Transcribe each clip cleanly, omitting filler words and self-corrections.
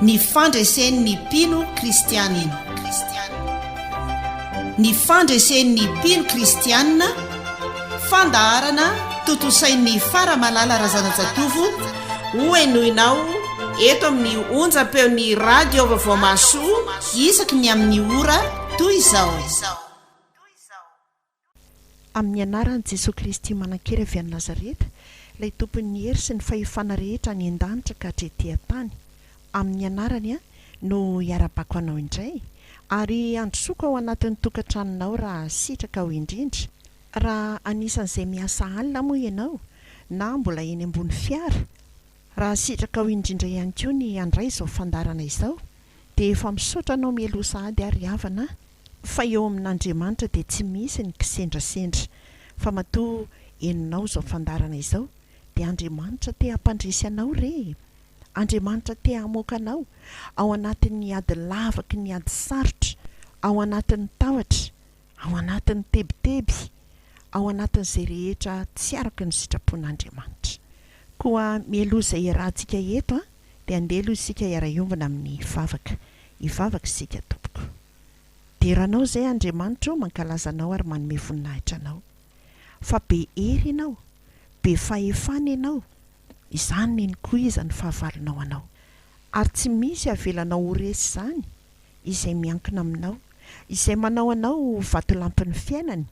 ny fandresen'ny mpino kristianina ny fandresen'ny mpino kristianina fandaharana totosain'ny faramalala razanajatovo hoenoinao eto amin'ny onjam-peon'ny radio vaovao masoa isaky ny amin'ny ora toy izao. Amin'ny anaran'i Jesosy Kristy manan-kera avy any Nazareta, ilay tompon'ny hery sy ny fahefana rehetra ny an-danitra ka hatretỳ tany. Amin'ny anarany no hiara-bako anao indray, ary androsoako ao anatin'ny tokantranonao raha sitraka ho indrindra. Raha anisan'izay miasa alina moa ianao na mbola eny ambony fiara, raha sitraka ho indrindra ihany koa ny andray izao fandarana izao, dia efa misaotra anao mialoha sahady ary havana fa eo amin'Andriamanitra dia tsy misy ny kisendrasendra, fa matoa eninao izao fandarana izao dia Andriamanitra te hampandresy anao re. Andriamanitra te hamoaka anao ao anatin'ny ady lavaky ny ady sarotra, ao anatin'ny tahotra, ao anatin'ny tebiteby, ao anatin'izay rehetra tsy araka ny sitrapon'Andriamanitra. Koa mialoha izay iarahantsika eto dia andeha aloha isika hiara-iombana amin'ny ivavaka isika tompoko. Deranao izay Andriamanitra mankalaza anao ary manome voninahitra anao, fa be hery ianao, be fahefana ianao, izany ny koa iza ny fahavalonao anao, ary tsy misy avelanao ho resy izany izay miankina aminao, izay manao anao vatolampin'ny fiainany,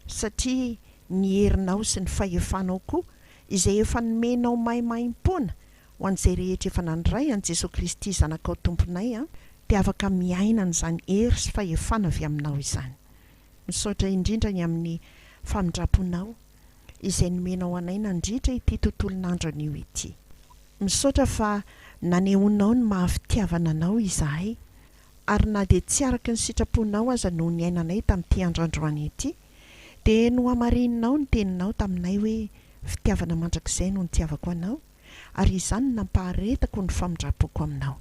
satria ny herinao sy ny fahefanao koa izay efa nomenao maimaim-poana ho an'izay rehetra efa nandray an'i Jesosy Kristy zanakao tomponay dia afaka miaina n'izany hery sy fahefana avy aminao izany. Misaotra indrindra ny amin'ny famindraponao izay nomenao anay nandritra ity tontolon'andro anio ity. Misaotra fa nanehonao ny mahafitiavana anao izahay, ary na dia tsy araka ny sitraponao aza no ny ainanay tamin'ity androandroany ity, dia no hamarinanao ny teninao taminay hoe fitiavana mandrakizay no nitiavako anao, ary izany nampaharetako ny famindrapoko aminao.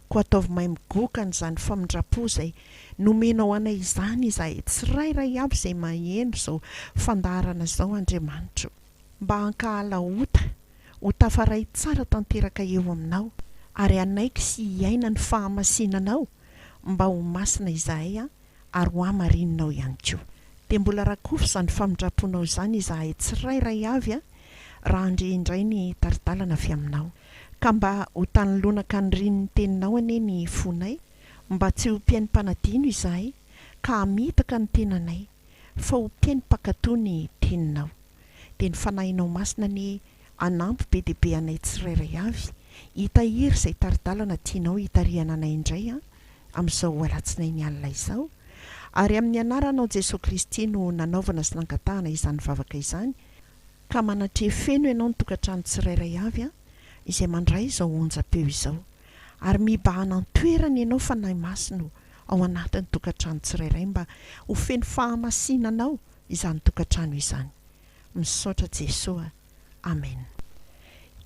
Koa ataovy mahay migoka n'izany famindrapo izay nomenao anay izany izahay tsirairay avy izay maheno izao fandaharana izao Andriamanitra, mba hankahala ota ho tafaray tsara tanteraka eo aminao, ary anaiky sy hiaina ny fahamasinanao mba ho masina izahay ary ho hamarinanao ihany koa. Dia mbola rakofy izany famindraponao izany izahay tsirairay avy raha indray ny taridalana avy aminao, ka mba ho tanolonaka ny rinin'ny teninao anie ny fonay, mba tsy ho mpiaim-panadino izahay ka hamitaka ny tenanay, fa ho mpiaim-pakatoa ny teninao. Dia ny fanahinao masina ny anampy be dia be anay tsirairay avy hitahiry izay taridalana tianao hitarihana anay indray amin'izao alatsinainy ny alina izao, ary amin'ny anaranao Jesosy Kristy no nanaovana sy nangatahana izany vavaka izany, ka manatrefeno ianao ny tokantrano tsirairay avy izay mandray izao onjam-peo izao, ary mibahana toerana ianao fanahy masino ao anatin'ny tokantrano tsirairay mba ho feno fahamasinanao izany tokantrano izany. Misaotra Jesosy. Amen.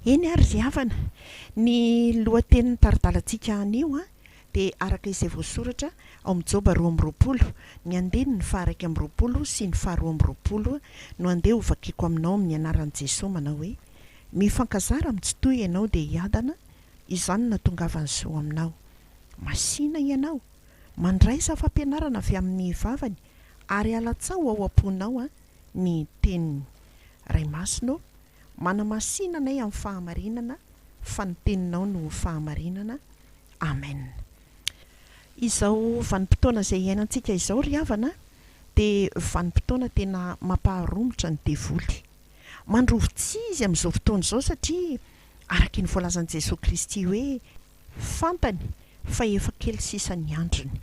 Eny ary riavana, ny lohatenin'ny taridalantsika anio dia araka izay voasoratra ao amin'ny Joba 2:20, ny andininy 1:20 sy ny 2:20 no andeha ho vakiako aminao amin'ny anaran'i Jesosy manao hoe: mifankazara mitsitohy ianao dia hiadana, izany natongavan'izao aminao. Masina ianao, mandraisa fampianarana avy amin'ny vavany, ary alatsao ao am-ponao ny teniny. Ray masino, manamasina anay amin'ny fahamarinana, fa ny teninao no fahamarinana. Amen. Izao vanim-potoana izay iainantsika izao riavana dia vanim-potoana tena mampaharomotra ny devoly. Mandrovo tsizy amin'izao fotoana izao satria araka ny voalazan'i Jesosy Kristy hoe fantany fa efa kely sisa ny androny,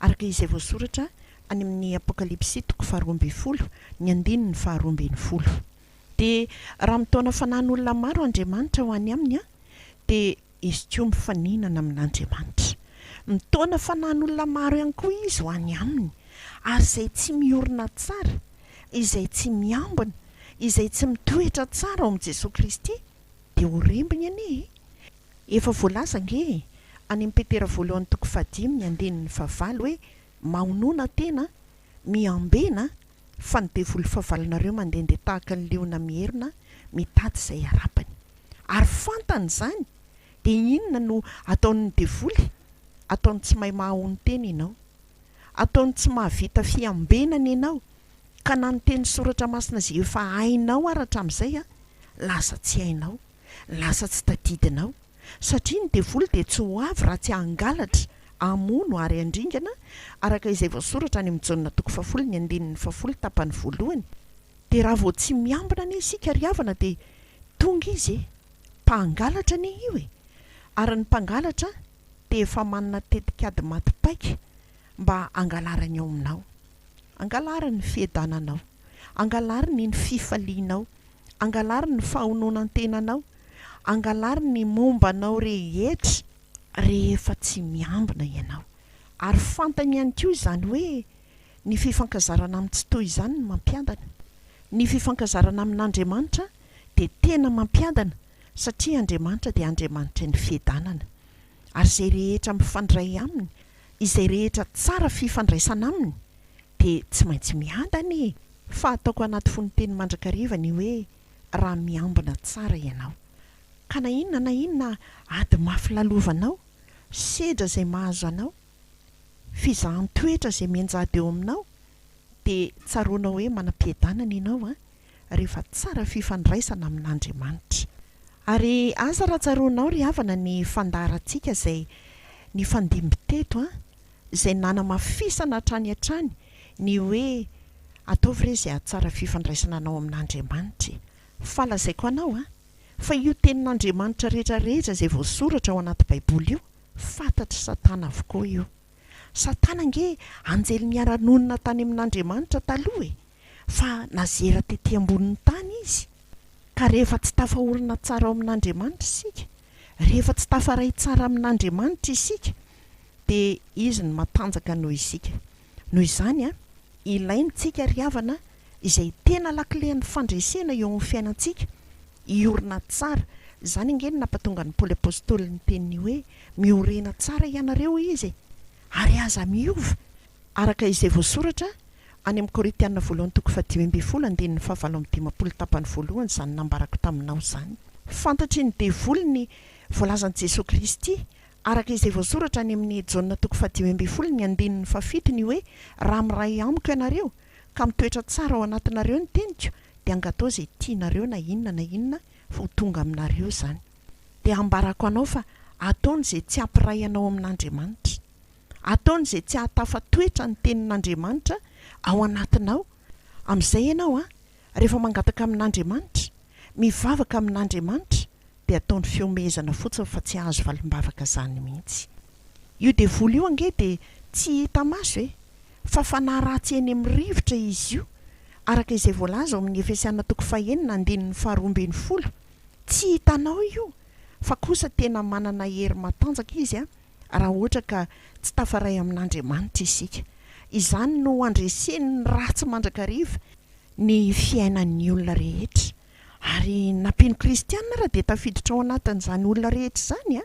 araka izay voasoratra any amin'ny Apokalipsy 2:20, ny andininy 2:20. Dia raha mitaona fanahin'olona maro Andriamanitra ho any aminy dia izy koa mifaninana amin'Andriamanitra. Mitaona fanahin'olona maro ihany koa izy ho any aminy, ary izay tsy miorina tsara, izay tsy miambina, izay tsy mitoetra tsara ao amin'i Jesosy Kristy dia ho rembiny anie. Efa voalaza ange any Petera 1:5 ny andininy 9 hoe: mahonoana tena, miambena, fa ny devoly fahavalonareo mandehandeha tahaka ny leona miherina mitady izay harapany. Ary fantany izany dia inona no ataon'ny devoly? Ataony tsy mahay mahahony teny ianao, ataony tsy mahavita fiambenana ianao, ka na ny teny soratra masina izay efa hainao aratra amin'izay lasa tsy hainao, lasa tsy tadidinao, satria ny devoly dia tsy ho avy raha tsy hangalatra, hamono ary handringana, araka izay voasoratra any amin'ny Jaonina 10:10 tapany voalohany. Dia raha vao tsy miambina anie isika ry havana dia tonga izy mpangalatra anie io ary ny mpangalatra dia efa manana tetikady matipaika mba hangalarany ao aminao, hangalarany ny fiadananao, hangalarany ny fifalianao, hangalarany ny fahononan-tenanao, hangalarany mombanao rehetra rehefa tsy miambina ianao. Ary fantany ihany koa izany hoe ny fifankazarana amin'ny tsy toy izany no mampiadana. Ny fifankazarana amin'Andriamanitra dia tena mampiadana, satria Andriamanitra dia Andriamanitra ny fiadanana. Ary izay rehetra mifandray aminy, izay rehetra tsara fifandraisana aminy, dia tsy maintsy miadana fa ataoko anaty fonoteny mandrakariva ny hoe raha miambina tsara ianao. Ka na inona ady mafy lalovanao, sedra izay mahazo anao, fizahan-toetra izay mianjady eo aminao, dia tsaroana hoe manam-piadanana ianao rehefa tsara fifandraisana amin'Andriamanitra. Ary aza raha tsaroanao ry havana ny fandaharantsika izay ny fandimby teto izay nanamafisana hatrany hatrany ny hoe ataovy re izay tsara fifandraisana anao amin'Andriamanitra. Falazaiko anao fa io tenin'Andriamanitra rehetrarehetra izay voasoratra ao anaty Baiboly io, fantatry Satana avokoa io. Satana nge anjely miara-nonina tany amin'Andriamanitra taloha fa nazera tetỳ ambonin'ny tany izy. Ka rehefa tsy tafahorona tsara ao amin'Andriamanitra isika, rehefa tsy tafaray tsara amin'Andriamanitra isika, dia izy ny matanjaka noho isika. Noho izany ilaintsika ry havana izay tena lakilehan'ny fandresena eo amin'ny fiainantsika iorina tsara. Izany nge ny nampatonga ny Paoly Apôstôly ny teniny hoe miorena tsara ianareo izy ary aza miova, araka izay voasoratra any amin'ny Korintiana 1:10 tapany voalohany izany nambarako taminao izany. Fantatry ny devoly ny voalazan'i Jesosy Kristy araka izay voasoratra any amin'ny Jaonina 10:7 hoe raha miray amiko ianareo ka mitoetra tsara ao anatinareo ny teniko dia angatao izay tianareo na inona ho tonga aminareo izany. Dia ambarako anao fa ataony izay tsy hampiray anao amin'Andriamanitra, ataony izay tsy hahatafa-toetra ny tenin'Andriamanitra ao anatinao. Amin'izay ianao rehefa mangataka amin'Andriamanitra, mivavaka amin'Andriamanitra, dia ataony fiomezana fotsiny fa tsy azo valim-bavaka izany mihitsy. Io devoly io ange dia tsy hita maso fa fanahy ratsy eny amin'ny rivotra izy io, araka izay voalaza ao amin'ny Efesiana 4:12. Tsy hitanao io, fa kosa tena manana hery matanjaka izy raha ohatra ka tsy tafaray amin'Andriamanitra isika. Izany no andresen'ny ratsy mandrakariva ny fiainan'ny olona rehetra. Ary nampiany kristianina raha dia tafiditra ao anatin'izany olona rehetra izany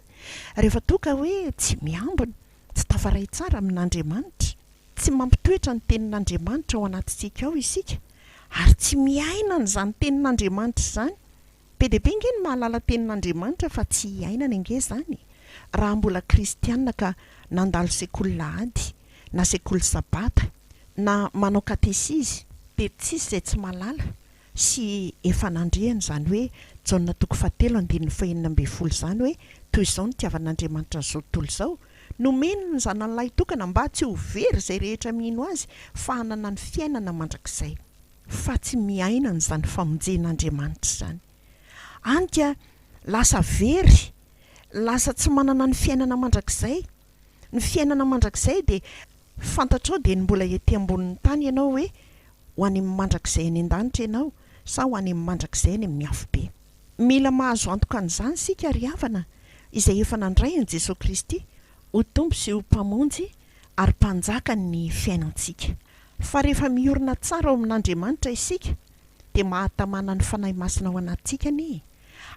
rehefa toka hoe tsy miambina, tsy tafaray tsara amin'Andriamanitra, tsy mampitoetra ny tenin'Andriamanitra ao anatintsika ao isika, ary tsy miaina n'izany tenin'Andriamanitra izany. Be dia be nge ny mahalala tenin'Andriamanitra fa tsy hiainana nge izany raha mbola kristianina ka nandalo sekoly lahady na sekoly sabata na manao katesizy, dia tsisy izay tsy malala sy efa nandrehana izany hoe Jaonina 7:4 izany hoe toy izao ny tiavan'Andriamanitra izao tontolo izao, nomeny ny zanan'lahy tokana mba tsy ho very izay rehetra mino azy fa hanana ny fiainana mandrakizay, fa tsy miaina n'izany famonjen'Andriamanitra izany. Antika lasa very, lasa tsy manana ny fiainana mandrakizay. Ny fiainana mandrakizay dia fantatrao dia ny mbola ety ambonin'ny tany ianao hoe ho any amin'ny mandrakizay any an-danitra ianao sa ho any amin'ny mandrakizay any amin'ny hafobe. Mila mahazo antoka an'izany sika ry havana izay efa nandray an'i Jesosy Kristy ho tompo sy ho mpamonjy ary mpanjaka ny fiainantsika. Fa rehefa miorina tsara ao amin'Andriamanitra isika dia mahatamana ny fanahy masina ao anatintsika anie.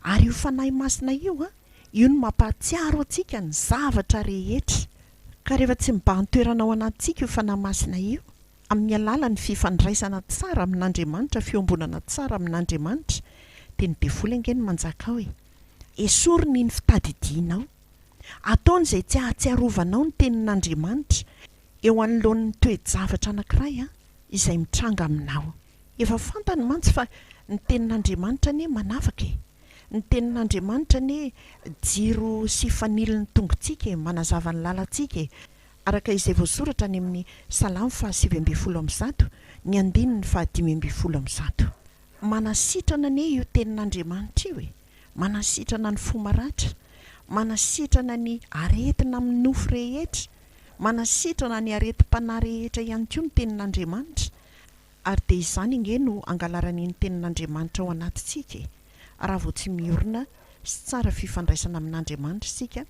Ary io fanahy masina io io no mampahatsiaro antsika ny zavatra rehetra. Ka rehefa tsy mibahan toerana ao anatintsika io fanahy masina io, amin'ny alalan'ny fifandraisana tsara amin'Andriamanitra, fiombonana tsara amin'Andriamanitra, dia ny devoly ange ny manjaka hoe esoriny ny fitadidianao, ataon'izay tsy ahatsiarovanao ny tenin'Andriamanitra eo anoloan'ny toe-javatra anankiray izay mitranga aminao. Efa fantany mantsy fa ny tenin'Andriamanitra ne manavaka e. Ny tenin'Andriamanitra ne jiro sy faniliny tongontsika, manazava ny lalantsika, araka izay voasoratra any amin'ny Salamo 7:1, ny 5:1. Manasitrana ne io tenin'Andriamanitra io e. Manasitrana ny fo maratra, manasitrana ny aretina amin'ny nofo rehetra, manasitrana ny areti-panahy rehetra ihany koa ny tenin'Andriamanitra. Ary dia izany inge no angalarany ny tenin'Andriamanitra ao anatintsika e. Raha vao tsy miorina sy tsara fifandraisana amin'Andriamanitra isika,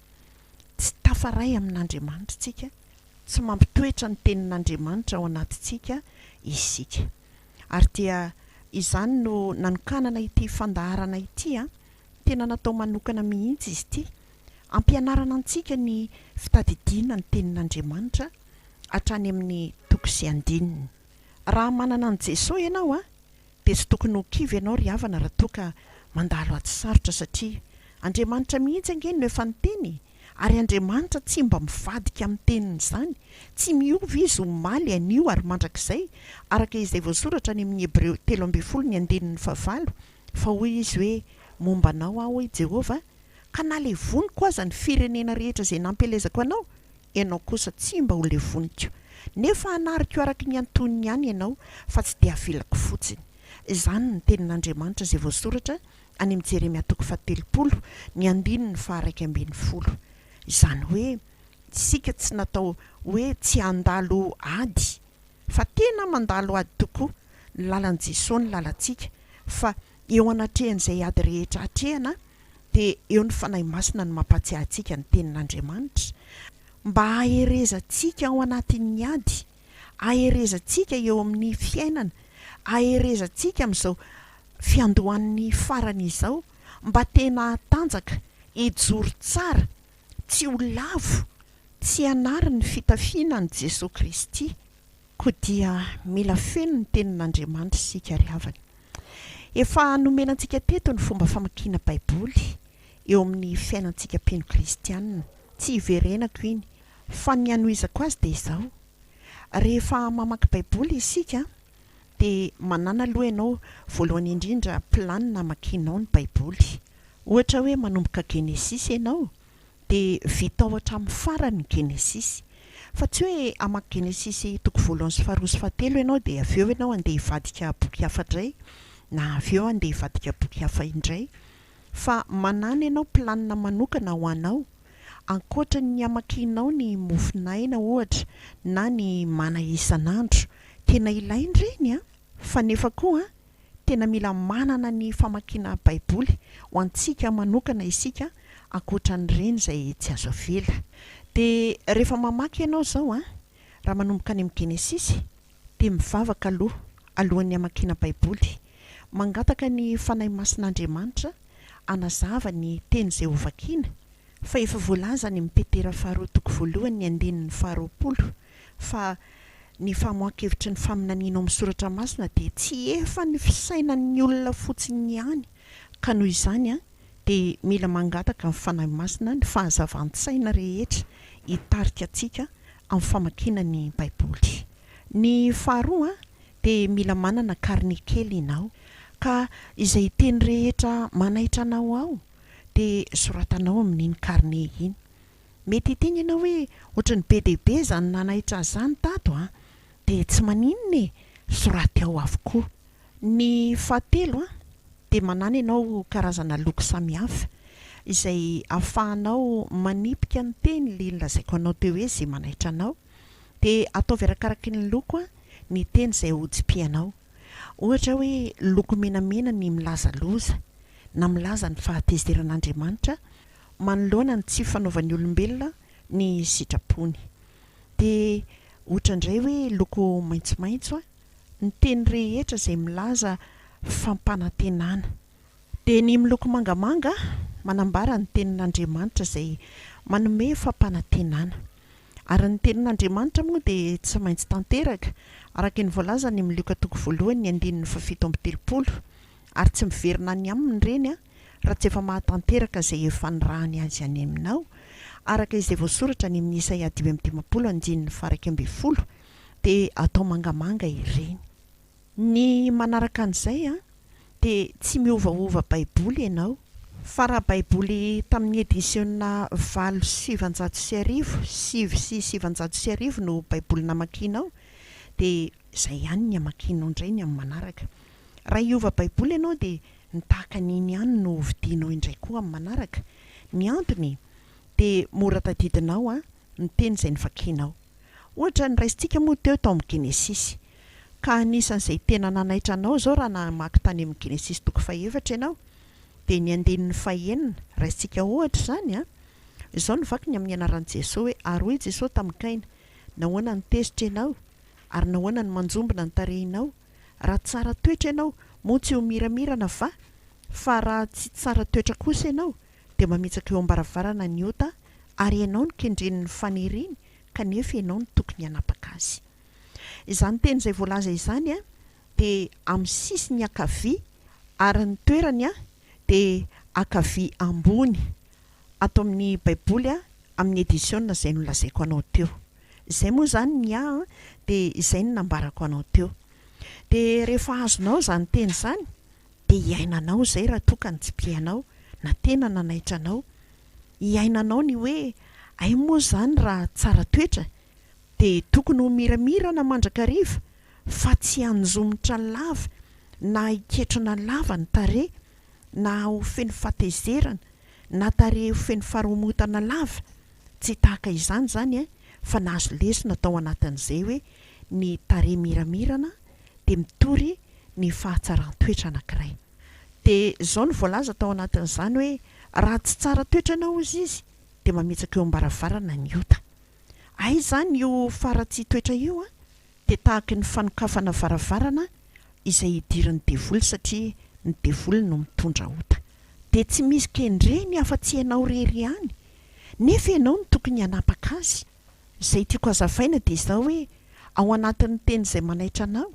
tsy tafaray amin'Andriamanitra isika, tsy mampitoetra ny tenin'Andriamanitra ao anatintsika isika. Ary dia izany no nanokanana ity fandaharana ity tena natao manokana mihitsy izy ity, ampianarana antsika ny fitadidiana ny tenin'Andriamanitra hatrany amin'ny toko sy andininy. Raha manana an Jesosy ianao dia tsy tokony ho kivy ianao ry havana raha toa ka mandalo aty sarotra, satria Andriamanitra mihitsy ange no efa niteny, ary Andriamanitra tsy mba mivadika amin'ny teniny izany, tsy miova izy ho maly anio ary mandrakizay, araka izay voasoratra any amin'ny Hebreo 13:9, fa hoy izy hoe mombanao aho hoy Jehova, ka na levoniko aza ny firenena rehetra izay nampelezako anao, ianao kosa tsy mba ho levoniko. Nefa hanariko araka ny antoniny ihany ianao, fa tsy dia avelako fotsiny. Izany ny tenin'Andriamanitra izay voasoratra any amin'ny Jeremia 7:2. Izany hoe isika tsy natao hoe tsy handalo ady, fa tena mandalo ady tokoa. Ny lalan'i Jesosy ny lalantsika, fa eo anatrehan'izay ady rehetra hatrehana dia eo ny fanahy masina no mampatsiahy antsika ny tenin'Andriamanitra, mba haherezantsika ao anatin'ny ady, haherezantsika eo amin'ny fiainana, haherezantsika amin'izao fiandohan'ny farany izao, mba tena hatanjaka, hijoro tsara, tsy ho lavo, tsy hanary ny fitafiana ny Jesosy Kristy. Koa dia mila feno ny tenin'Andriamanitra isika ry havana. Efa nomenantsika teto ny fomba famakiana Baiboly eo amin'ny fiainantsika mpino kristianina, tsy hiverenako iny, fa ny anohizako azy dia izao: rehefa mamaky Baiboly isika dia manana aloha ianao voalohany indrindra planina hamakianao ny Baiboly. Ohatra hoe manomboka Genesisy ianao dia vita ao hatramin'ny farany Genesisy, fa tsy hoe hamaky Genesisy toko 1 sy 2 sy 3 ianao dia avy eo ianao andeha hivadika boky hafa indray, na avy eo andeha hivadika boky hafa indray, fa manana ianao planina manokana ho anao, ankoatra ny hamakianao ny mofinaina ohatra na ny mana isan'andro. Tena ilaina ireny fa nefa koa tena mila manana ny famakiana Baiboly ho antsika manokana isika, ankoatra n'ireny izay tsy azo avela. Dia rehefa mamaky ianao izao raha manomboka any amin'ny Genesisy dia mivavaka alohan'ny hamakiana Baiboly, mangataka ny fanahy masin'Andriamanitra anazava ny teny izay ho vakiana, fa efa voalaza ny Petera 2:1-20, fa ny famohan-kevitry ny faminaniana ao amin'ny soratra masina dia tsy efa ny fisainan'ny olona fotsiny ihany, ka noho izany dia mila mangataka amin'ny fanahy masina ny fahazavan-tsaina rehetra hitarika antsika amin'ny famakiana ny Baiboly. Ny faharoa dia mila manana karne kely ianao, ka izay teny rehetra manaitra anao ao dia soratanao amin'iny karne iny. Mety hiteny ianao hoe ohatran'ny be dia be izany nanaitra izany tato dia tsy maninona soraty ao avokoa. Ny fahatelo dia manana ianao karazana loko samihafa izay ahafahanao manipika ny teny ilay nolazaiko anao teo hoe izay manaitra anao, dia ataovy arakaraky ny loko ny teny izay hojipianao. Ohatra hoe loko menamena ny milaza loza na milaza ny fahatezeran'Andriamanitra manoloana ny tsy fanaovan'ny olombelona ny sitrapony. Dia ohatra indray hoe loko maitsomaitso ny teny rehetra izay milaza fampanantenana. Dia ny miloko mangamanga manambara ny tenin'Andriamanitra izay manome fampanantenana. Ary ny tenin'Andriamanitra moa dia tsy maintsy tanteraka araka ny voalaza ny amin'ny Luka 1:7-7, ary tsy miverina ny aminy ireny raha tsy efa mahatanteraka izay efa nirahany azy any aminao, araka izay voasoratra ny amin'ny Isaia 5:12 dia atao mangamanga ireny. Ny manaraka an'izay dia tsy miovaova baiboly ianao, fa raha baiboly tamin'ny édition valo sy 700 no baiboly namakianao, dia izay ihany ny amakianao indray ny amin'ny manaraka. Raha hiova baiboly ianao dia nitahaka n'iny ihany no vidianao indray koa amin'ny manaraka. Ny antony dia mora tadidinao ny teny izay nivakianao. Ohatra ny raisintsika moa teo amin'ny Genesis, ka anisan'izay tena nanaitra anao zao raha namaky tany amin'ny Genesis 4 ianao, dia ny 9 raisintsika ohatra zany izao nivaky ny amin'ny anaran'i Jesosy hoe ary hoy Jesosy tamin'ny Kaina, nahoana ny tesitra ianao ary nahoana ny manjombona ny tarehinao, raha tsara toetra ianao moa tsy ho miramirana fa raha tsy tsara toetra kosa ianao dia mamitsaka eo ambaravarana ny ota, ary ianao ny kendren'ny faniriany kanefa ianao ny tokony hanapaka azy. Izany teny izay voalaza izany dia amin'ny sisiny ankavia, ary ny toerany dia ankavia ambony ato amin'ny baiboly amin'ny édition izay nolazaiko anao teo. Izay moa zany ny dia izay no nambarako anao teo. Dia rehefa azonao izany teny izany dia hiainanao izay raha toa ka ny tsy pianao na tena nanaitra anao. Hiainanao ny hoe ay moa zany raha tsara toetra dia tokony ho miramirana mandrakariva, fa tsy hanjomotra lava na hiketrona lava ny tarehy, na ho feno fatezerana na tarehy ho feno faromotana lava. Tsy tahaka izany zany fa nahazo lesona tao anatin'izay hoe ny tarehy miramirana dia mitory ny fahatsaran-toetra anankiray. Dia izao ny voalaza tao anatin'izany hoe raha tsy tsara toetra ianao izy dia mamitsaka eo ambaravarana ny ota. Ay zany io faratsy toetra io dia tahaka ny fanokafana varavarana izay idiran'ny devoly, satria ny devoly no mitondra ota. Dia tsy misy kendreny afa-tsy ianao rery ihany, nefa ianao no tokony hanapaka azy. Izay tiako hazavaina dia izao hoe ao anatin'ny teny izay manaitra anao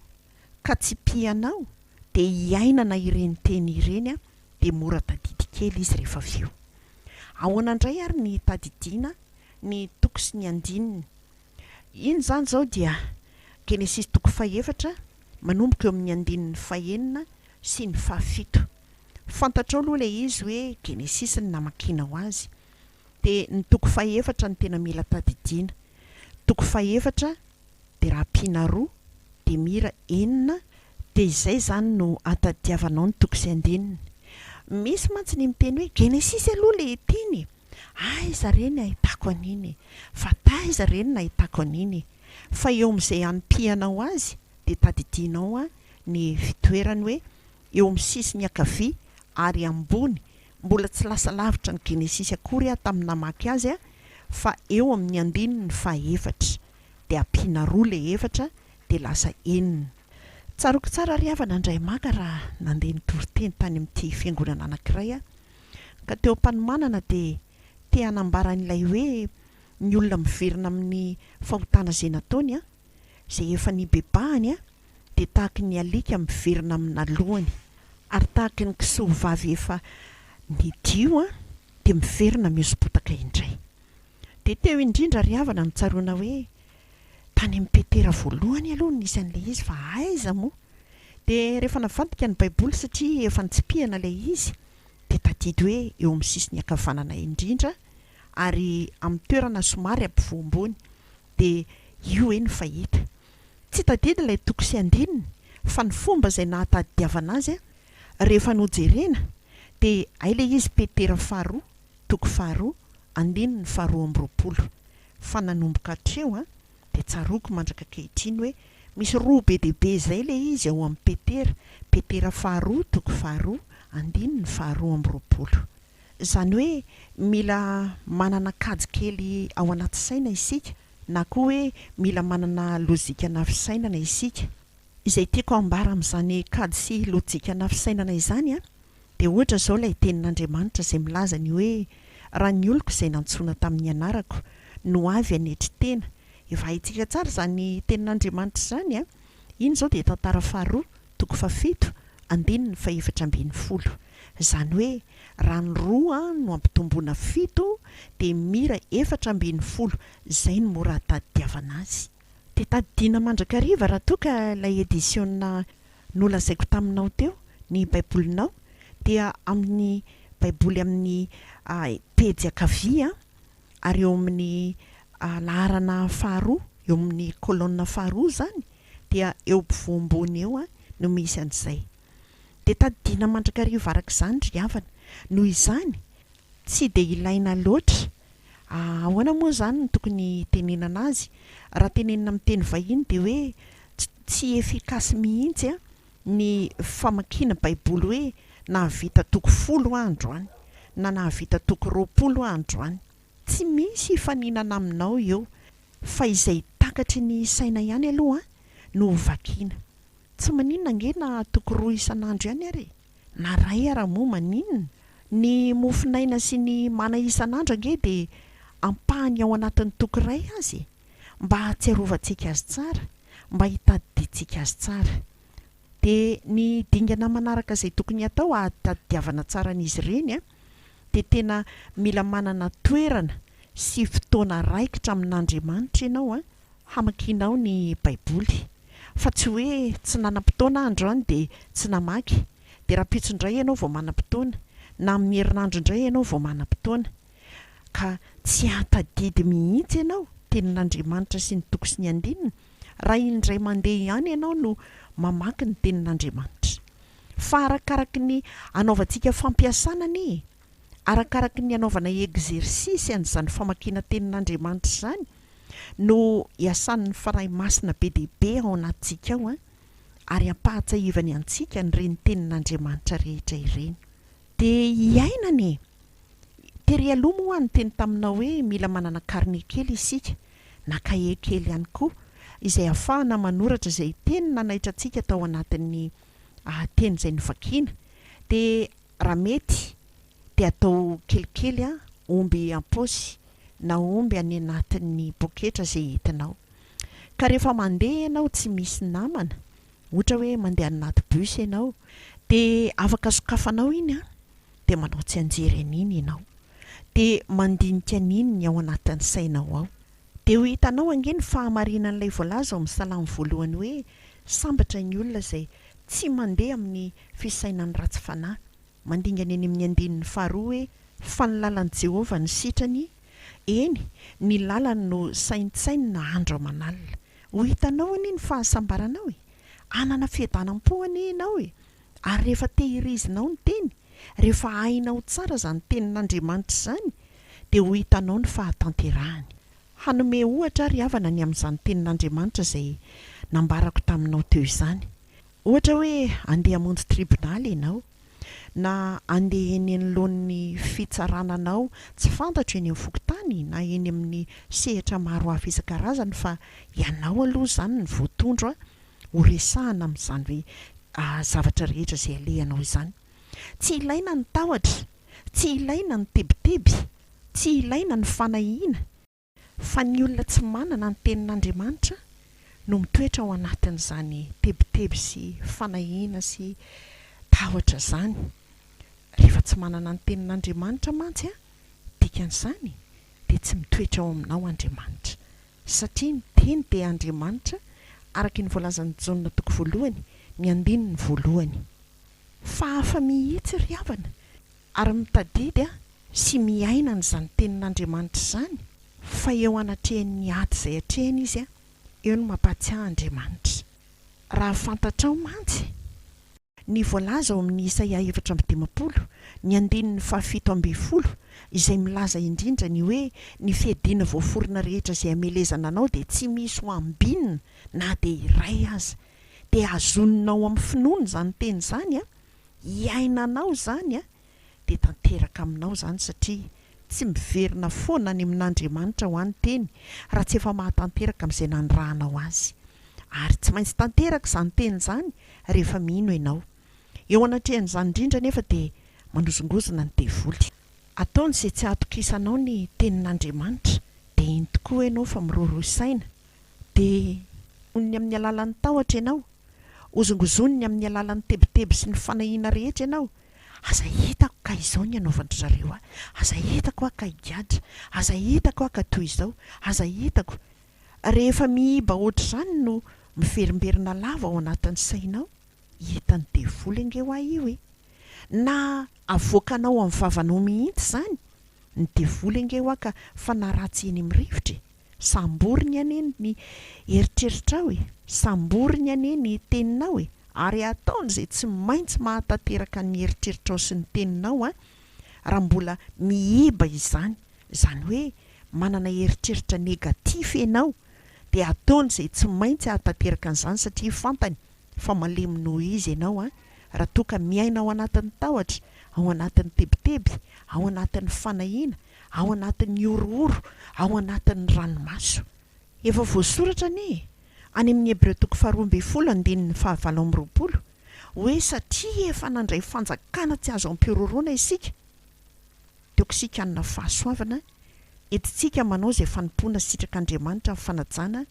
ka tsy pianao dia hiainana ireny teny ireny dia mora tadidy kely izy rehefa avy eo. Ahoana indray ary ny tadidiana ny toko sy ny andininy? Iny zany zao dia Genesis 4 manomboka eo amin'ny andininy 9 sy ny 7. Fantatrao aloha ilay izy hoe Genesis ny namakianao azy, dia ny toko 4 ny tena mila tadidiana. Toko 4 dia raha ampiana 2 dia mira 9, dia izay zany no atadiavanao ny toko sy andininy. Misy mantsy ny miteny hoe Genesis aloha ilay teny, aiza reny ahitako an'iny, fa taiza reny nahitako an'iny. Fa eo amin'izay hanimpianao azy dia tadidianao ny fitoerany hoe eo amin'ny sisiny ankavia ary ambony. Mbola tsy lasa lavitra ny Genesis akory tamin'ny namaky azy fa eo amin'ny andininy 4 dia ampiana 2 ilay 4 dia lasa 9. Tsaroko tsara ry havana indray maka raha nandeha nitory-teny tany amin'ity fiangonana anankiray ka teo am-panomanana dia te hanambaran'ilay hoe ny olona miverina amin'ny fahotana izay nataony izay efa nibebahany dia tahaka ny alika miverina amin'ny alohany, ary tahaka ny kisoavavy efa nidio dia miverina mihosom-potaka indray. Dia teo indrindra ry havana ny tsaroana hoe tany amin'ny Petera voalohany aloha nisy an'ilay izy, fa aiza moa? Dia rehefa navadika ny baiboly, satria efa nitsipihana ilay izy, dia tadidy hoe eo amin'ny sisiny ankavanana indrindra ary amin'ny toerana somary ampovoambony, dia io ny fahita. Tsy tadidy ilay toko sy andininy, fa ny fomba izay nahatadiavana azy rehefa nojerena dia ay ilay izy Petera 2, toko 2, andininy 2:20. Fa nanomboka hatreo dia tsaroko mandraka ankehitriny hoe misy 2 be dehibe izay ilay izy ao amin'ny Petera 2, toko 2, andininy 2:20. Izany hoe mila manana kajy kely ao anaty saina isika, na koa hoe mila manana lôjika nafisainana isika. Izay tiako ambara amin'izany kajy sy lôjika nafisainana izany dia ohatra izao ilay tenin'Andriamanitra izay milaza ny hoe raha ny oloko izay nantsoina tamin'ny anarako no avy anetry tena. Efa haintsika tsara izany tenin'Andriamanitra izany iny izao dia tantara 2, toko 7, andininy 420. Izany hoe rano 2 no ampitomboana 7 dia mira 440 izay no mora tadidiavana azy. Dia tadidiana mandrakariva raha toa ka ilay édition nolazaiko taminao teo ny baibolinao dia amin'ny baiboly amin'ny pejy ankavia ary eo amin'ny laharana faharoa eo amin'ny kolonna faharoa zany dia eo ampovoambony eo no misy an'izay. Dia tadidiana mandrakariva arak'izany ry havana noho izany tsy dia ilaina loatra. Ahoana moa zany no tokony tenenana azy? Raha tenenina amin'ny teny vahiny dia hoe tsy efikasy mihitsy ny famakiana baiboly hoe nahavita toko 10 andro any na nahavita toko 20 andro any. Tsy misy hifaninana aminao eo fa izay takatry ny saina ihany aloha no vakiana. Tsy maninona nge na toko 2 isan'andro ihany ary na ray ara moa maninona. Ny mofinaina sy ny mana isan'andro ange dia ampahany ao anatin'ny toko 2 azy mba hatsiarovantsika azy tsara, mba hitadidiantsika azy tsara. Dia ny dingana manaraka izay tokony hatao hatadidiavana tsara an'izy ireny dia tena mila manana toerana sy fotoana raikitra amin'Andriamanitra ianao hamakianao ny baiboly. Fa tsy hoe tsy nanam-potoana andro any dia tsy namaky. Dia raha pitsondray ianao vao manam-potoana na amin'ny herinandro indray ianao vao manam-potoana ka tsy hatadidy mihitsy ianao tenin'Andriamanitra sy ny toko sy ny andinina raha indray mandeha ihany ianao no mamaky ny tenin'Andriamanitra. Fa arakaraky ny anaovantsika fampiasana arakaraky ny anaovana exercice an'izany famakiana tenin'Andriamanitra izany no iasan'ny fanahy masina be dia be ao anatintsika ao ary ampahatsahivany antsika nyreny tenin'Andriamanitra rehetra ireny. Dia iainany tery aloha moa ny teny taminao hoe mila manana carnet kely isika na kahie kely ihany koa izay ahafahana manoratra izay teny nanaitra antsika tao anatin'ny teny izay novakiana. Dia raha mety dia atao kelikely omby am-paosy na omby any anatin'ny poketra izay hitanao. Ka rehefa mandeha ianao tsy misy namana, ohatra hoe mandeha anaty bus ianao dia afaka sokafanao iny dia manao tsy anjery an'iny ianao dia mandinika an'iny ao anatin'ny sainao ao. Dia ho hitanao ange ny fahamarinan'ilay voalaza ao amin'ny salamy voalohany hoe sambatra ny olona izay tsy mandeha amin'ny fisainan'ny ratsy fanahy. Mandingana eny amin'ny andininy faharoa hoe fa ny lalan'i Jehovah ny sitrany, eny ny lalany no saintsainy na andro aman'alina. Ho hitanao an'iny fahasambaranao anana fiadanam-po ianao ary rehefa tehirizinao ny teny, rehefa hainao tsara izany tenin'Andriamanitra izany dia ho hitanao ny fahatanterahany. Hanome ohatra ry havana ny amin'izany tenin'Andriamanitra izay nambarako taminao teo izany. Ohatra hoe andeha hamonjy tribonaly ianao na andeha eny anoloan'ny fitsarananao tsy fantatro eny amin'ny fokontany na eny amin'ny sehatra maro hafa isan-karazany fa ianao aloha izany ny voatondro ho resahana amin'izany hoe zavatra rehetra izay alehanao izany. Tsy ilaina ny tahotra, tsy ilaina ny tebiteby, tsy ilaina ny fanahiana, fa ny olona tsy manana ny tenin'Andriamanitra no mitoetra ao anatin'izany tebiteby sy fanahiana sy tahotra izany. Rehefa tsy manana ny tenin'Andriamanitra mantsy dikan'izany dia tsy mitoetra ao aminao Andriamanitra, satria ny teny dia Andriamanitra araka ny voalazan'ny Jaona toko 1 ny andininy voalohany. Fa hafa mihitsy ry havana ary mitadidy sy miaina n'izany tenin'Andriamanitra izany fa eo anatrehan'ny ady izay atrehany izy eo no mampatsiahy Andriamanitra. Raha fantatrao mantsy ny voalaza ao amin'ny Isaia 4:10 ny andininy 7:10 izay milaza indrindra ny hoe ny fiadiana voaforona rehetra izay hamelezana anao dia tsy misy ho ambinina na dia iray aza, dia azoninao amin'ny finoana izany teny izany iainanao izany dia tanteraka aminao izany satria tsy miverina foana any amin'Andriamanitra ho an'ny teny raha tsy efa mahatanteraka amin'izay nanirahanao azy. Ary tsy maintsy tanteraka izany teny izany rehefa mino ianao. Eo anatrehan'izany indrindra nefa dia manozongozona ny devoly. Ataony izay tsy ahatokisanao ny tenin'Andriamanitra dia iny tokoa ianao fa miroro saina. Dia onony amin'ny alalan'ny tahotra ianao, ozongozoniny amin'ny alalan'ny tebiteby sy ny fanahiana rehetra ianao, aza hitako ka izao ny anaovandry zareo aza hitako ka higadra, aza hitako ka toy izao, aza hitako. Rehefa miiba ohatr'izany no miverimberina lava ao anatin'ny sainao, hitany devoly angeo io na avoakanao amin'ny vavanao mihitsy zany ny devoly angeo ka fa naratsy eny mirivotra, samboriny aneny ny eritreritrao samboriny aneny ny teninao ary ataon'izay tsy maintsy mahatateraka ny eritreritrao sy ny teninao raha mbola miiba izany, zany hoe manana eritreritra negatif ianao, dia ataon'izay tsy maintsy hahatateraka an'izany satria fantany fa malemy noho izy ianao raha toa ka miaina ao anatin'ny tahotra, ao anatin'ny tebiteby, ao anatin'ny fanahiana, ao anatin'ny orooro, ao anatin'ny ranomaso. Efa voasoratra any amin'ny Hebreo 12:20 hoe satria efa nandray fanjakana tsy azo ampiroroana isika, teoko sika hanana fahasoavana, etitsika manao izay fanompoana sitrak'Andriamanitra amin'ny fanajana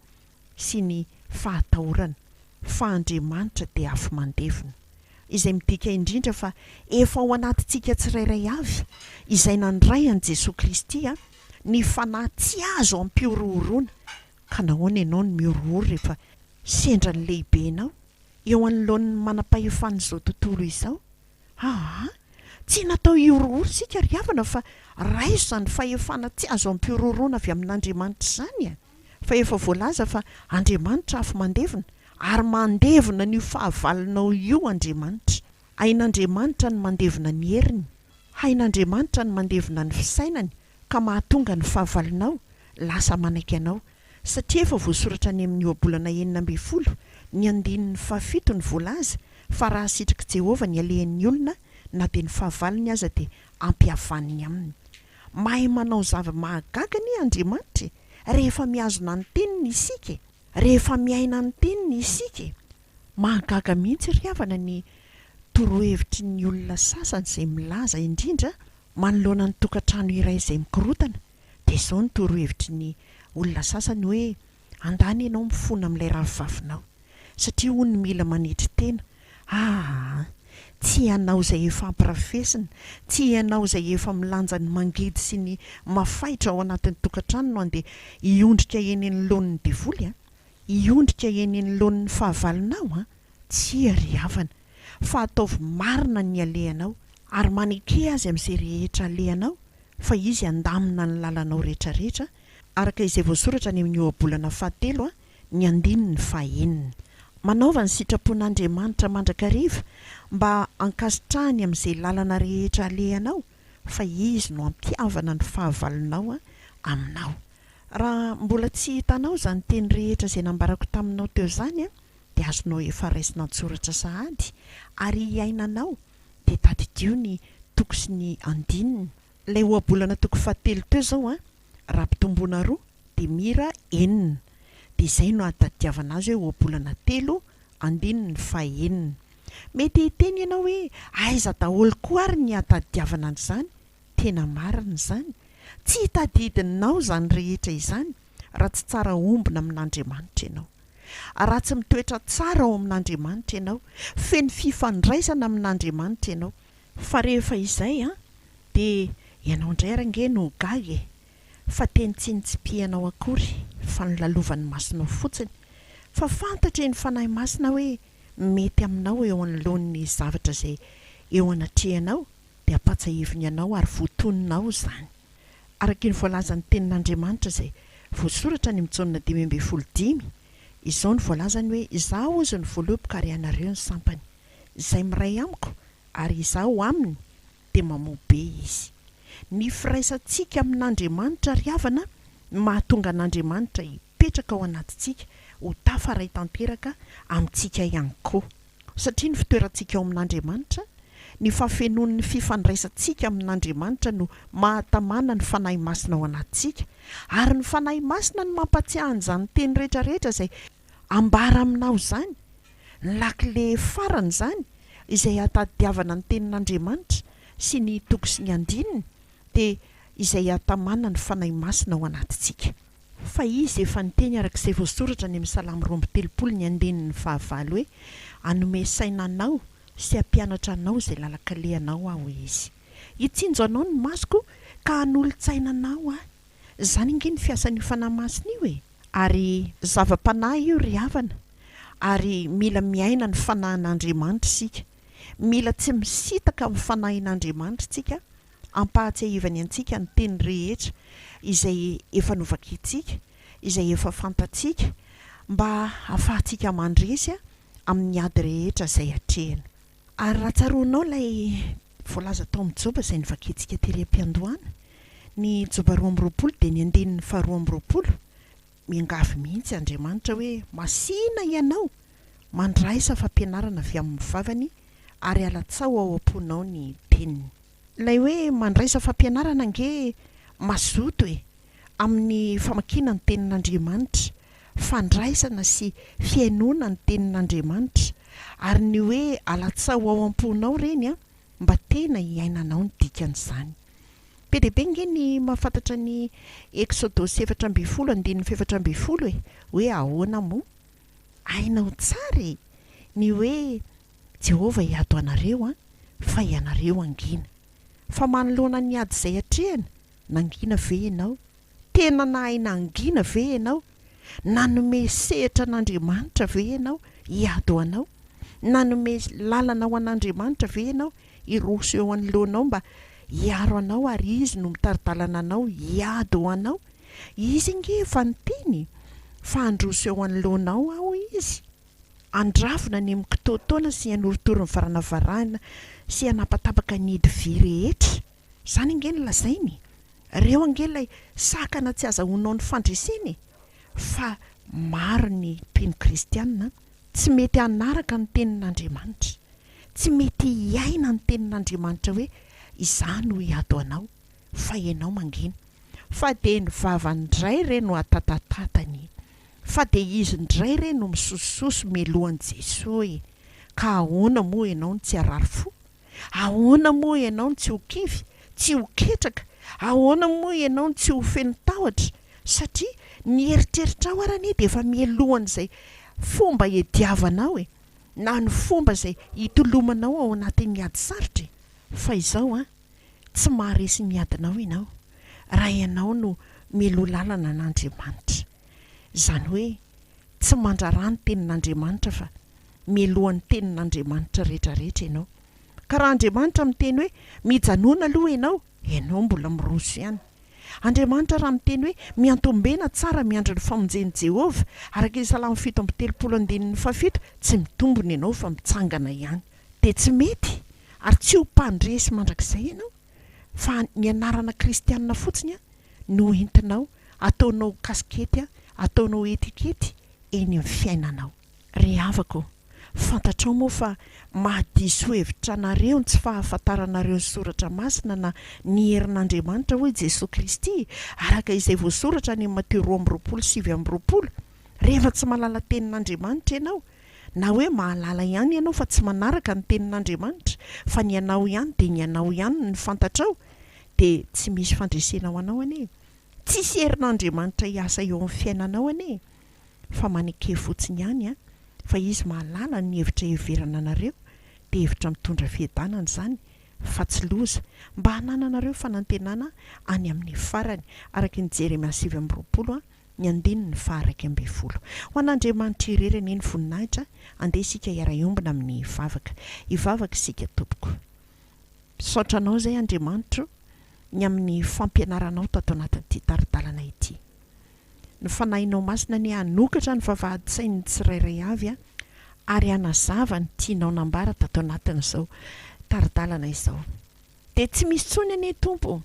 sy ny fahatahorana, fa Andriamanitra dia afo mandevona. Izay midika indrindra fa efa ao anatintsika tsirairay avy izay nandray an' Jesosy Kristy ny fanahy tsy azo ampiroroana. Ka nahoana ianao ny miorooro rehefa sendra ny lehibe ianao eo anoloan'ny manam-pahefan'izao tontolo izao? Tsy natao iorooro sika ry havana fa raiso izany fahefana tsy azo ampiroroana avy amin'Andriamanitra izany fa efa voalaza fa Andriamanitra afo mandevona ary mandevona ny fahavalonao io Andriamanitra. Hain'Andriamanitra ny mandevona ny heriny, hain'Andriamanitra ny mandevona ny fisainany ka mahatonga ny fahavalonao lasa manaiky anao, satria efa voasoratra any amin'ny ohabolana 12 ny 7 ny voalaza fa raha sitraka Jehovah ny alehan'ny olona na dia ny fahavalony aza dia ampihavaniny aminy. Mahay manao zava-mahagaga ny Andriamanitra rehefa miazona ny teniny isika, rehefa miaina ny teniny isika. Mahagaga mihitsy ry havana ny torohevitry ny olona sasany izay milaza indrindra manoloana ny tokantrano iray izay mikorotana, dia izao ny torohevitry ny olona sasany hoe andany ianao mifona amin'ilay ravivavinao satria hono mila manetry tena. Tsy ianao izay efa amparafesina, tsy ianao izay efa milanja ny mangidy sy ny mafaitra ao anatin'ny tokantrano no andeha iondrika eny anoloan'ny devoly iondrika eny anoloan'ny fahavalonao tsy ry havana, fa ataovy marina ny alehanao ary maneke azy amin'izay rehetra alehanao fa izy andamina ny lalanao rehetrarehetra, araka izay voasoratra any amin'ny ohabolana 7 ny 9:5. Manaova ny sitrapon'Andriamanitra mandrakariva mba ankasitrahany amin'izay lalana rehetra alehanao fa izy no ampiavana ny fahavalonao aminao. Raha mbola tsy hitanao izany teny rehetra izay nambarako taminao teo izany dia azonao efa raisina an-tsoratra sahady ary iainanao dia tadidio ny toko sy ny andininy. Ilay ohabolana 7 teo izao raha pitomboana 2 dia mira 9, dia izay no ahatadiavana azy hoe ohabolana 3 andininy 5. Mety hiteny ianao hoe aiza daholo koa ary ny ahatadiavana an'izany? Tena marina izany, tsy hitadidinao izany rehetra izany raha tsy tsara ombina amin'Andriamanitra ianao, raha tsy mitoetra tsara ao amin'Andriamanitra ianao, feno fifandraisana amin'Andriamanitra ianao. Fa rehefa izay dia ianao indray arange no gaga fa teny tsy nitsipihanao akory fa nilalovan'ny masonao fotsiny, fa fantatra ny fanahy masina hoe mety aminao eo anoloan'ny zavatra izay eo anatrehanao dia ampatsahiviny ianao ary voatoninao izany. Araka ny voalazan'ny tenin'Andriamanitra izay voasoratra ny Jaona 5:15, izao ny voalazany hoe izaho ozy ny voaloboka ary ianareo ny sampany, izay miray amiko ary izaho aminy dia mamobe izy. Ny firaisantsika amin'Andriamanitra ry havana mahatonga an'Andriamanitra hipetraka ao anatintsika ho tafaray tanteraka amintsika ihany koa, satria ny fitoerantsika ao amin'Andriamanitra, ny fafenoan'ny fifandraisantsika amin'Andriamanitra no mahatamana ny fanahy masina ao anatintsika, ary ny fanahy masina no mampatsiahy an'izany teny rehetrarehetra izay ambara aminao izany, ny lakile farany izany izay hatadiavana ny tenin'Andriamanitra sy ny toko sy ny andininy dia izay hatamana ny fanahy masina ao anatintsika. Fa izy efa niteny arak'izay voasoratra ny amin'ny Salamo 2:5 hoe hanome saina anao sy hampianatra anao izay lalaka lehanao aho izy. hitsinjo anao ny masoko ka hanolo-tsaina anao zany inge ny fiasan'io fanahy-masina io ary zava-panahy io ry havana ary mila miaina ny fanahin'Andriamanitra isika, mila tsy misitaka amin'ny fanahin'Andriamanitra isika, ampahatsiahivany antsika ny teny rehetra izay efa novakintsika, izay efa fantatsika, mba ahafahantsika mandresy amin'ny ady rehetra izay hatrehana. Ary raha tsaroanao ilay voalaza tao amin'ny Joba izay novakintsika tery am-piandohana, ny Joba 2:20 dia ny andinin'ny 2:20, miangavy mihitsy Andriamanitra hoe masina ianao mandraisa fampianarana avy amin'ny vavany ary alatsao ao am-ponao ny teniny. Ilay hoe mandraisa fampianarana ange mazoto amin'ny famakiana ny tenin'Andriamanitra, fandraisana sy fiainona ny tenin'Andriamanitra, ary ny hoe alatsao ao am-ponao reny mba tena hiainanao ny dikan'izany. Be dia be nge ny mahafantatra ny Exodus 7:20 hoe ahoana moa ainao tsara ny hoe Jehovah hiado anareo fa ianareo angina, fa manoloana ny ady izay hatrehana nangina ve ianao? Tena nahaina angina ve ianao? Nanome sehatra an'Andriamanitra ve ianao hiado anao? Nanome lalana ho an'Andriamanitra ve ianao hiroso eo anoloanao mba hiaro anao ary izy no mitaridalana anao hiado anao? Izy nge efa niteny fa handroso eo anoloanao aho izy, andravona ny mikitoatoana sy hanoritory ny varanavarana sy hanapatapaka ny hidy rehetra. Zany nge ny lazainy. Reo angelay sakana tsy azahoanao ny fandreseny, fa maro ny mpino kristianina tsy mety hanaraka ny tenin'Andriamanitra, tsy mety hiaina ny tenin'Andriamanitra hoe izany ho hiado anao fa ianao mangina, fa dia ny vavandray re no atatatatany, fa dia izy ndray re no misososo melohan'i Jesosy. Ka ahoana moa ianao ny tsy harary fo? Ahoana moa ianao ny tsy ho kivy, tsy ho ketraka? Ahoana moa ianao ny tsy ho feno tahotra? Satria ny eritreritra ao arany dia efa mialohan'izay fomba hiadiavanao na ny fomba izay hitolomanao ao anatin'ny ady sarotra. Fa izao tsy maharesy miadinao ianao raha ianao no milo lalana an'Andriamanitra. Zany hoe tsy mandrara ny tenin'Andriamanitra fa milohan'ny tenin'Andriamanitra rehetrarehetra ianao. Ka raha Andriamanitra miteny hoe mijanona aloha ianao mbola miroso ihany. Andriamanitra raha miteny hoe miantombena tsara miandry ny famonjen'i Jehovah araka ny Salamo 7:17, tsy mitombona ianao fa mitsangana ihany. Dia tsy mety ary tsy ho mpandresy mandrakizay ianao, fa ny anarana kristianina fotsiny no entinao, ataonao kaskety, ataonao etikety eny amin'ny fiainanao. Ry havako, fantatrao moa fa mahadiso hevitra anareo ny tsy fahafantaranareo ny soratra masina na ny herin'Andriamanitra hoe Jesosy Kristy araka izay voasoratra any Matteo 2:7. Rehefa tsy mahalala tenin'Andriamanitra ianao, na hoe mahalala ihany ianao fa tsy manaraka ny tenin'Andriamanitra, fa ny anao ihany dia ny anao ihany ny fantatrao, dia tsy misy fandresena ho anao anie. Tsisy herin'Andriamanitra hiasa eo amin'ny fiainanao anie, fa maneke fotsiny ihany fa izy mahalala ny hevitra heverana anareo, dia hevitra mitondra fiadanana izany, fa tsy loza, mba hanananareo fanantenana any amin'ny farany, araka ny Jeremia 7:20, ny andininy 1:20. Ho an'Andriamanitra irery anie ny voninahitra, andeha isika hiara-iombona amin'ny vavaka. Hivavaka isika tompoko. Misaotra anao izay Andriamanitra ny amin'ny fampianaranao tato anatin'ity taridalana ity. Ny fanahinao masina ny hanokatra ny vavahady-tsain'ny tsirairay avy ary hanazava ny tianao nambara tato anatin'izao taridalana izao. Dia tsy misy tsony anie tompo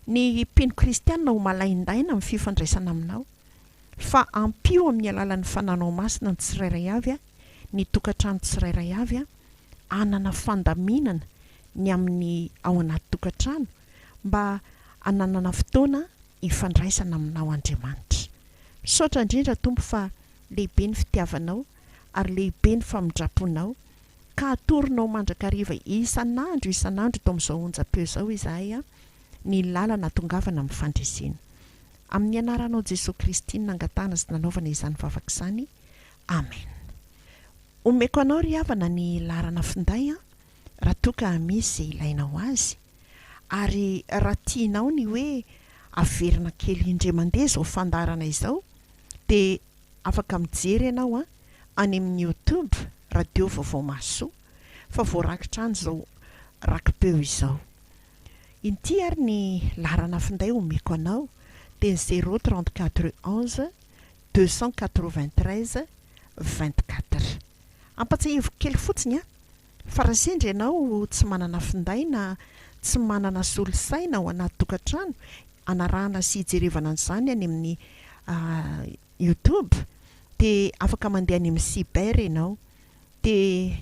ny mpino kristianina ho malaindaina amin'ny fifandraisana aminao, fa ampio amin'ny alalan'ny fananao masina ny tsirairay avy, ny tokantrano tsirairay avy, anana fandaminana ny amin'ny ao anaty tokantrano mba hananana fotoana hifandraisana aminao Andriamanitra. Misaotra indrindra tompo fa lehibe ny fitiavanao ary lehibe ny famindraponao, ka atoronao mandrakariva isan'andro tao amin'izao onjam-peo izao izahay ny lalana tongavana amin'ny fandresena. Amin'ny anaranao Jesosy Kristy nangatana sy nanaovana izany vavaka izany. Amen. Omeko anao ry havana ny laharana finday raha toa ka misy izay ilainao azy, Ary raha tianao ny hoe averina kely indray mandeha izao fandarana izao dia afaka mijery ianao any amin'ny YouTube radio vaovao Mahasoa fa voarakitra any izao rakipeo izao. Inty ary ny larana finday omeko anao dia 034 11 293 24. Ampatsiahiviko kely fotsiny fa raha sendra ianao tsy manana finday na tsy manana solosaina ao anaty tokantrano anarahana sy hijerevana an'izany any amin'ny YouTube dia afaka mandeha any amin'ny cyber ianao dia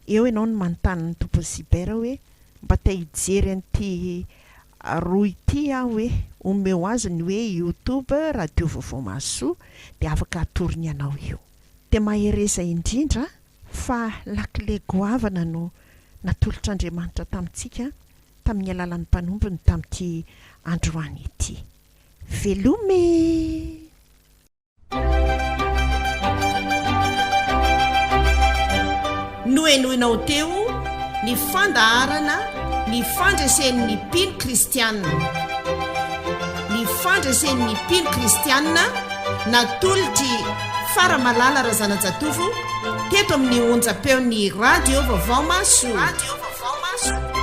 eo ianao no manontany ny tompon'ny cyber hoe mba te hijery an'ity roa ity hoe omeo azy ny hoe YouTube radio vaovao Mahasoa dia afaka atorony ianao io. Dia mahereza indrindra fa lakile goavana no natolotr'Andriamanitra tamintsika tamin'ny alalan'ny mpanombony tamin'ity androany ity. Velome! Noenoinao teo ny fandaharana ny fandraisen'ny mpino kristianina. Ny fandraisen'ny mpino kristianina natolotry Faramalala Razanajatovo teto amin'ny onjam-peon'ny radio vaovao Mahasoa.